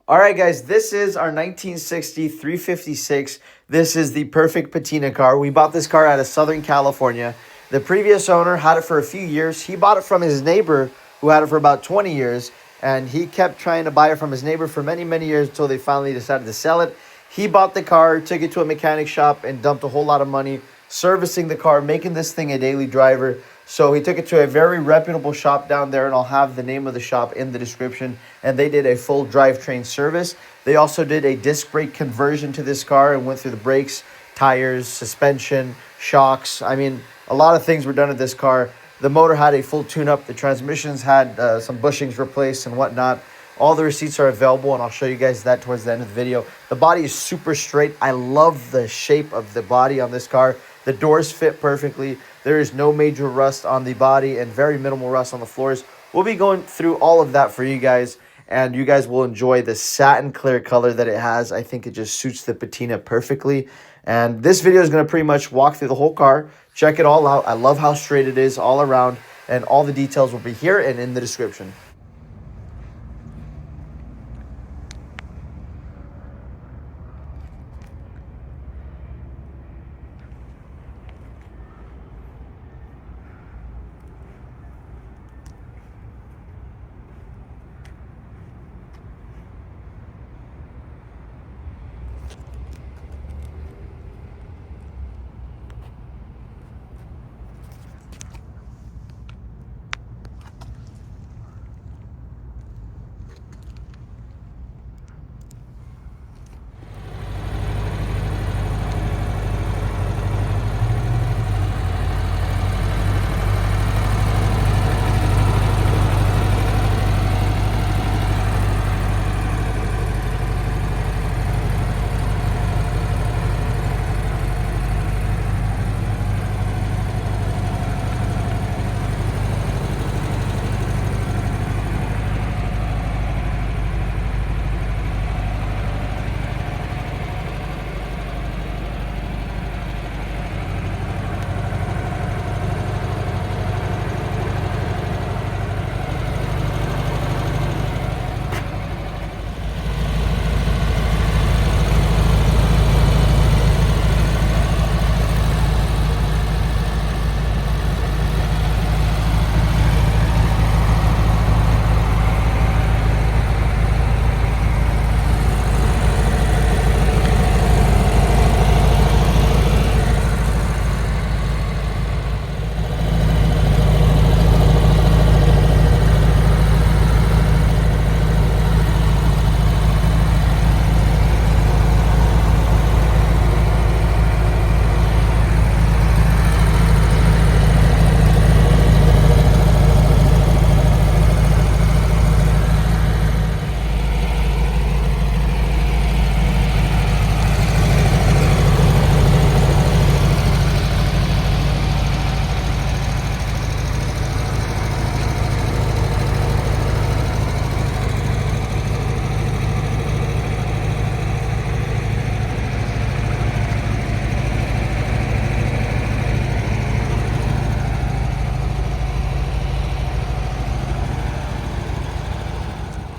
All right, guys, this is our 1960 356. This is the perfect patina car. We bought this car out of Southern California. The previous owner had it for a few years. He bought it from his neighbor who had it for about 20 years, and he kept trying to buy it from his neighbor for many, many years until they finally decided to sell it. He bought the car, took it to a mechanic shop, and dumped a whole lot of money servicing the car, making this thing a daily driver. So he took it to a very reputable shop down there, and I'll have the name of the shop in the description. And they did a full drivetrain service. They also did a disc brake conversion to this car and went through the brakes, tires, suspension, shocks. I mean, a lot of things were done to this car. The motor had a full tune-up. The transmissions had some bushings replaced and whatnot. All the receipts are available, and I'll show you guys that towards the end of the video. The body is super straight. I love the shape of the body on this car. The doors fit perfectly. There is no major rust on the body and very minimal rust on the floors. We'll be going through all of that for you guys, and you guys will enjoy the satin clear color that it has. I think it just suits the patina perfectly. And this video is going to pretty much walk through the whole car, check it all out. I love how straight it is all around, and all the details will be here and in the description.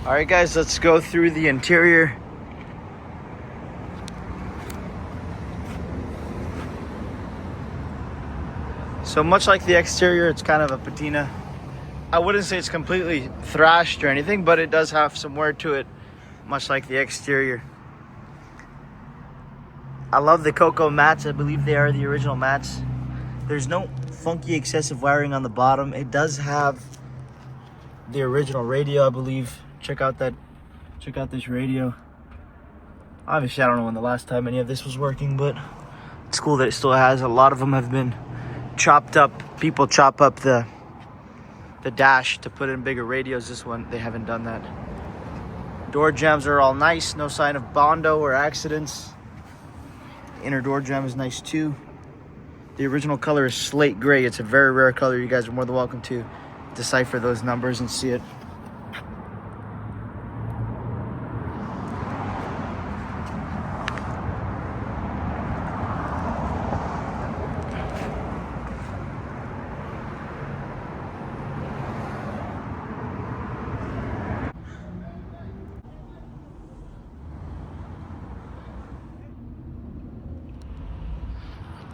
All right, guys, let's go through the interior. So much like the exterior, it's kind of a patina. I wouldn't say it's completely thrashed or anything, but it does have some wear to it, much like the exterior. I love the cocoa mats. I believe they are the original mats. There's no funky excessive wiring on the bottom. It does have the original radio, I believe. Check out this radio. Obviously, I don't know when the last time any of this was working, but it's cool that it still has. A lot of them have been chopped up. People chop up the dash to put in bigger radios. This one, they haven't done that. Door jambs are all nice. No sign of Bondo or accidents. The inner door jamb is nice too. The original color is slate gray. It's a very rare color. You guys are more than welcome to decipher those numbers and see it.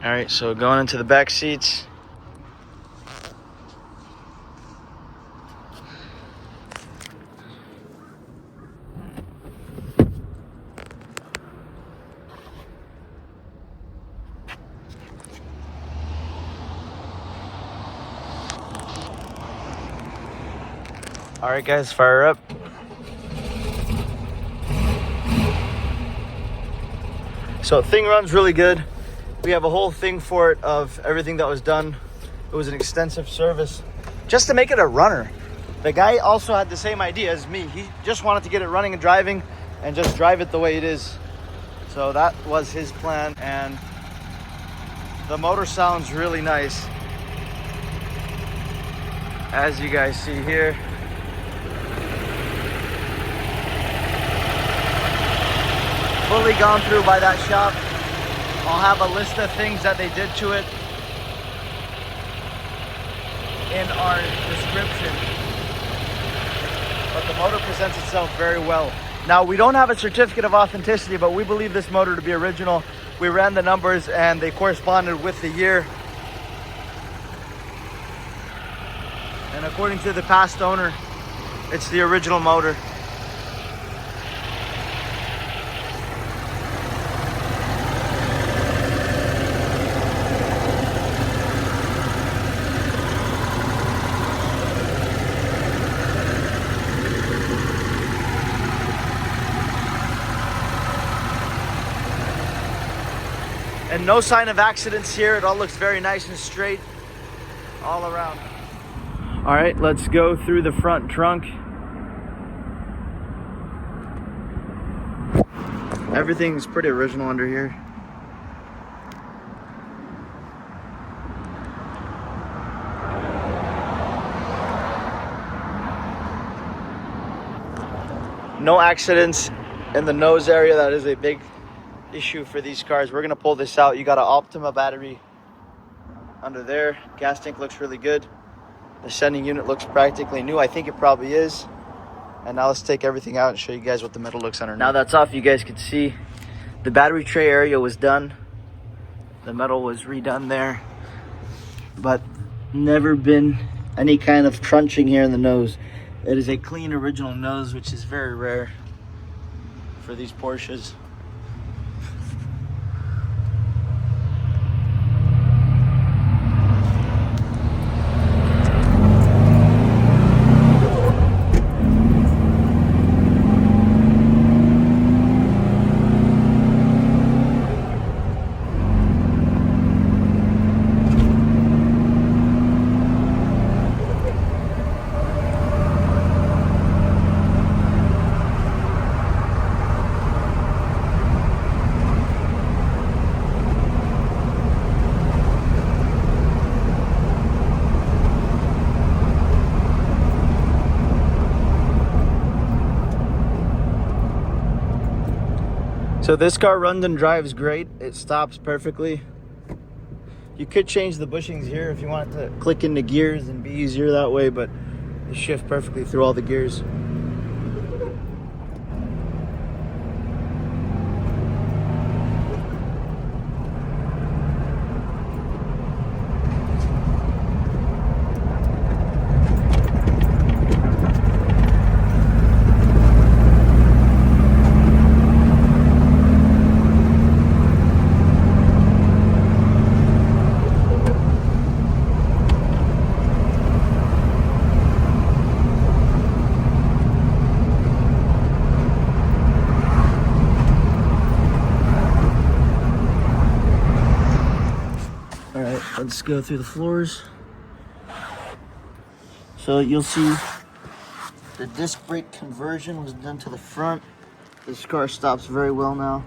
All right, so going into the back seats. All right, guys, fire up. So thing runs really good. We have a whole thing for it of everything that was done. It was an extensive service just to make it a runner. The guy also had the same idea as me. He just wanted to get it running and driving and just drive it the way it is. So that was his plan, and the motor sounds really nice, as you guys see here. Fully gone through by that shop. I'll have a list of things that they did to it in our description. But the motor presents itself very well. Now, we don't have a certificate of authenticity, but we believe this motor to be original. We ran the numbers and they corresponded with the year. And according to the past owner, it's the original motor. And no sign of accidents here. It all looks very nice and straight all around. All right, let's go through the front trunk. Everything's pretty original under here. No accidents in the nose area. That is a big issue for these cars. We're gonna pull this out. You got an Optima battery under there. Gas tank looks really good. The sending unit looks practically new. I think it probably is. And now let's take everything out and show you guys what the metal looks underneath. Now that's off, you guys can see the battery tray area was done. The metal was redone there, but never been any kind of crunching here in the nose. It is a clean original nose, which is very rare for these Porsches. So this car runs and drives great. It stops perfectly. You could change the bushings here if you want it to click into gears and be easier that way, but it shifts perfectly through all the gears. Let's go through the floors. So you'll see the disc brake conversion was done to the front. This car stops very well now.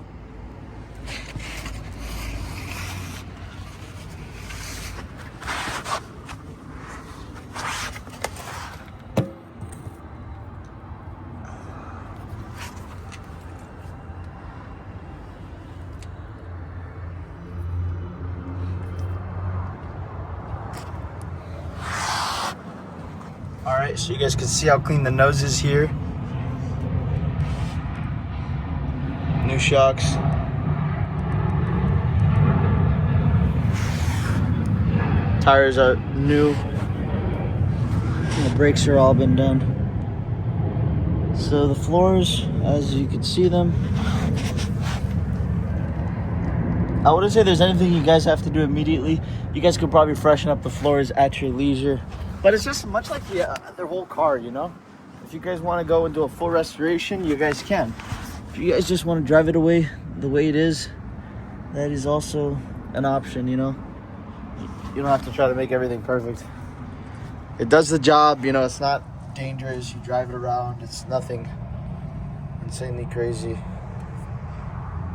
Alright, so you guys can see how clean the nose is here. New shocks. Tires are new. The brakes are all been done. So the floors, as you can see them, I wouldn't say there's anything you guys have to do immediately. You guys could probably freshen up the floors at your leisure. But it's just much like their whole car, you know? If you guys want to go and do a full restoration, you guys can. If you guys just want to drive it away the way it is, that is also an option, you know? You don't have to try to make everything perfect. It does the job, you know, it's not dangerous. You drive it around, it's nothing insanely crazy.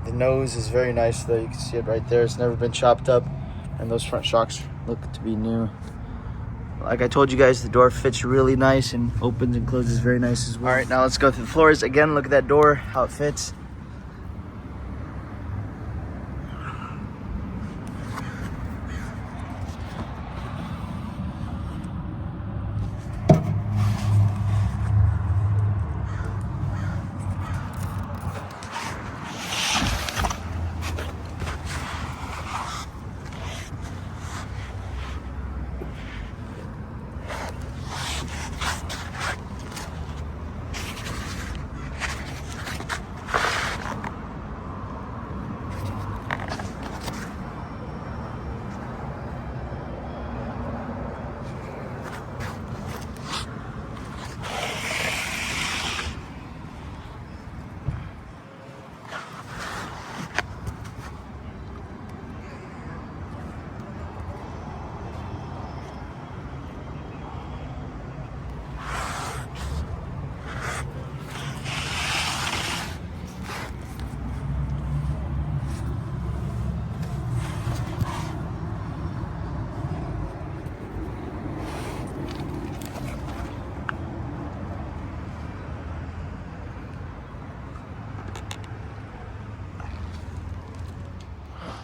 The nose is very nice though, you can see it right there. It's never been chopped up, and those front shocks look to be new. Like I told you guys, the door fits really nice and opens and closes very nice as well. All right, now let's go through the floors. Again, look at that door, how it fits.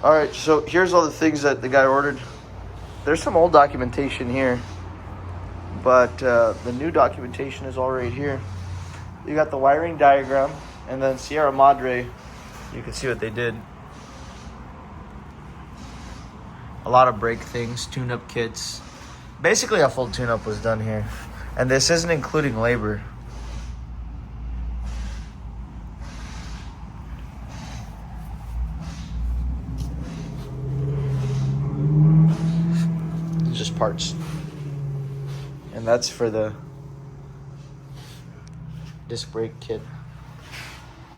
All right, so here's all the things that the guy ordered. There's some old documentation here, but the new documentation is all right here. You got the wiring diagram, and then Sierra Madre, you can see what they did. A lot of brake things, tune-up kits. Basically, a full tune-up was done here. And this isn't including labor. Just parts, and that's for the disc brake kit.